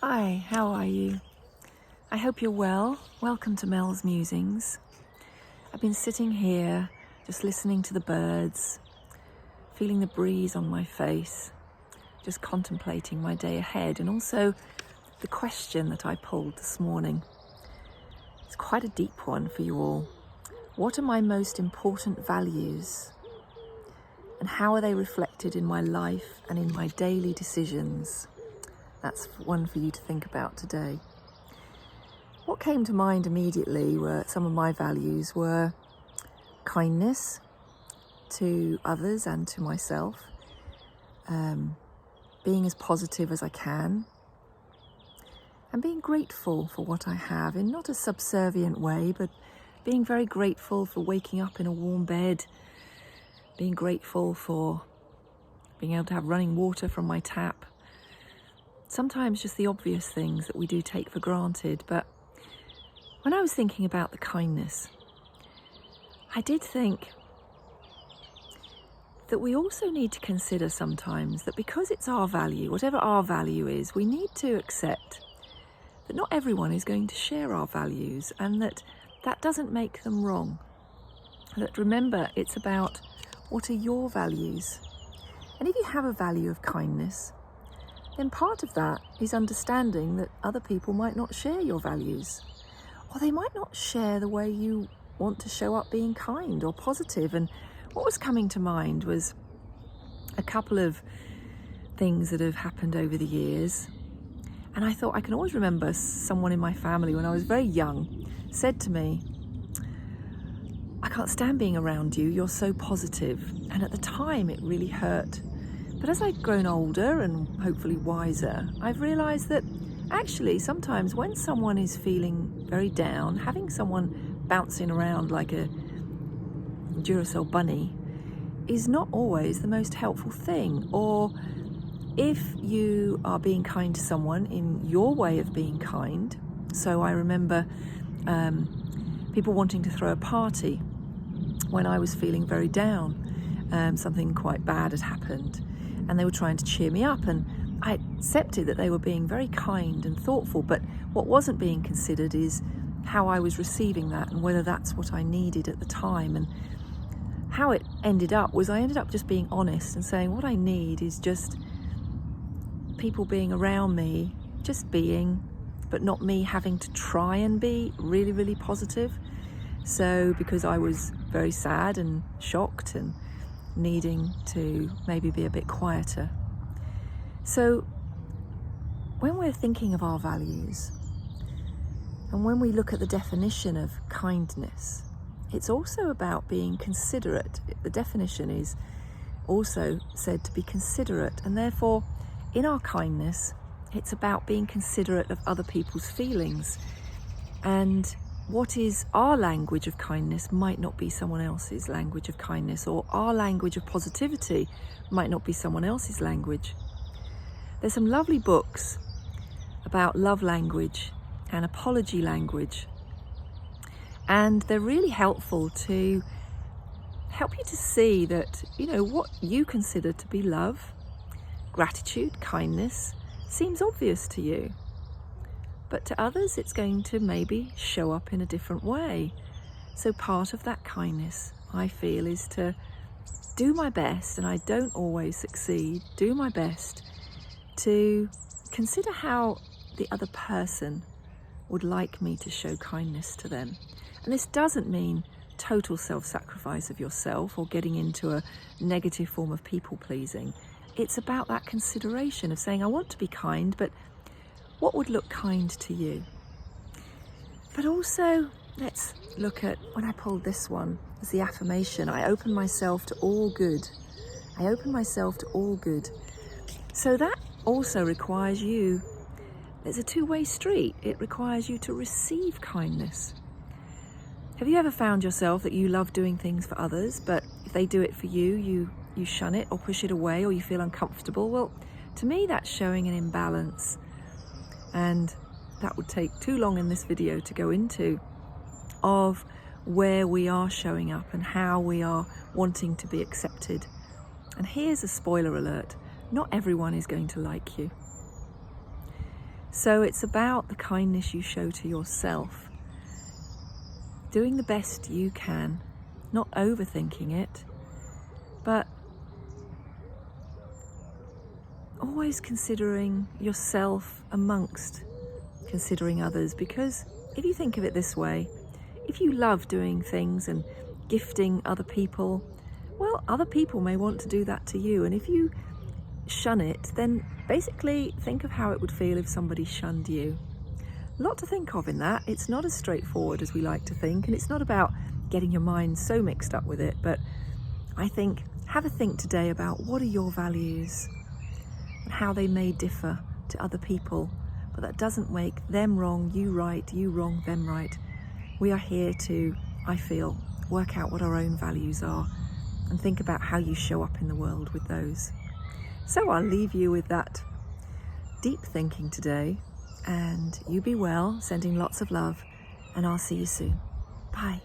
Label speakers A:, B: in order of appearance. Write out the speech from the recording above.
A: Hi, how are you? I hope you're well. Welcome to Mel's Musings. I've been sitting here just listening to the birds, feeling the breeze on my face, just contemplating my day ahead and also the question that I pulled this morning. It's quite a deep one for you all. What are my most important values? And how are they reflected in my life and in my daily decisions? That's one for you to think about today. What came to mind immediately were some of my values were kindness to others and to myself, being as positive as I can, and being grateful for what I have in not a subservient way, but being very grateful for waking up in a warm bed, being grateful for being able to have running water from my tap. Sometimes just the obvious things that we do take for granted. But when I was thinking about the kindness, I did think that we also need to consider sometimes that because it's our value, whatever our value is, we need to accept that not everyone is going to share our values, and that doesn't make them wrong. That remember, it's about what are your values. And if you have a value of kindness, then part of that is understanding that other people might not share your values, or they might not share the way you want to show up being kind or positive. And what was coming to mind was a couple of things that have happened over the years. And I thought I can always remember someone in my family when I was very young said to me, "I can't stand being around you, you're so positive." And at the time it really hurt. But as I've grown older and hopefully wiser, I've realised that actually sometimes when someone is feeling very down, having someone bouncing around like a Duracell bunny is not always the most helpful thing. Or if you are being kind to someone in your way of being kind. So I remember people wanting to throw a party when I was feeling very down. Something quite bad had happened. And they were trying to cheer me up, and I accepted that they were being very kind and thoughtful, but what wasn't being considered is how I was receiving that and whether that's what I needed at the time. And how it ended up was I ended up just being honest and saying what I need is just people being around me, just being, but not me having to try and be really, really positive. So because I was very sad and shocked and needing to maybe be a bit quieter. So when we're thinking of our values and when we look at the definition of kindness, it's also about being considerate. The definition is also said to be considerate, and therefore in our kindness it's about being considerate of other people's feelings. And what is our language of kindness might not be someone else's language of kindness, or our language of positivity might not be someone else's language. There's some lovely books about love language and apology language, and they're really helpful to help you to see that, what you consider to be love, gratitude, kindness seems obvious to you. But to others, it's going to maybe show up in a different way. So part of that kindness, I feel, is to do my best, and I don't always succeed, do my best to consider how the other person would like me to show kindness to them. And this doesn't mean total self-sacrifice of yourself or getting into a negative form of people-pleasing. It's about that consideration of saying, I want to be kind, but what would look kind to you? But also, let's look at when I pulled this one as the affirmation. I open myself to all good. I open myself to all good. So that also requires you, there's a two-way street. It requires you to receive kindness. Have you ever found yourself that you love doing things for others, but if they do it for you, you shun it or push it away, or you feel uncomfortable? Well, to me, that's showing an imbalance. And that would take too long in this video to go into, of where we are showing up and how we are wanting to be accepted. And here's a spoiler alert, not everyone is going to like you. So it's about the kindness you show to yourself, doing the best you can, not overthinking it, but always considering yourself amongst considering others. Because if you think of it this way, if you love doing things and gifting other people, well, other people may want to do that to you. And if you shun it, then basically think of how it would feel if somebody shunned you. A lot to think of in that. It's not as straightforward as we like to think, and it's not about getting your mind so mixed up with it, but I think have a think today about what are your values and how they may differ to other people, but that doesn't make them wrong, you right, you wrong, them right. We are here to, I feel, work out what our own values are and think about how you show up in the world with those. So I'll leave you with that deep thinking today, and you be well, sending lots of love, and I'll see you soon. Bye.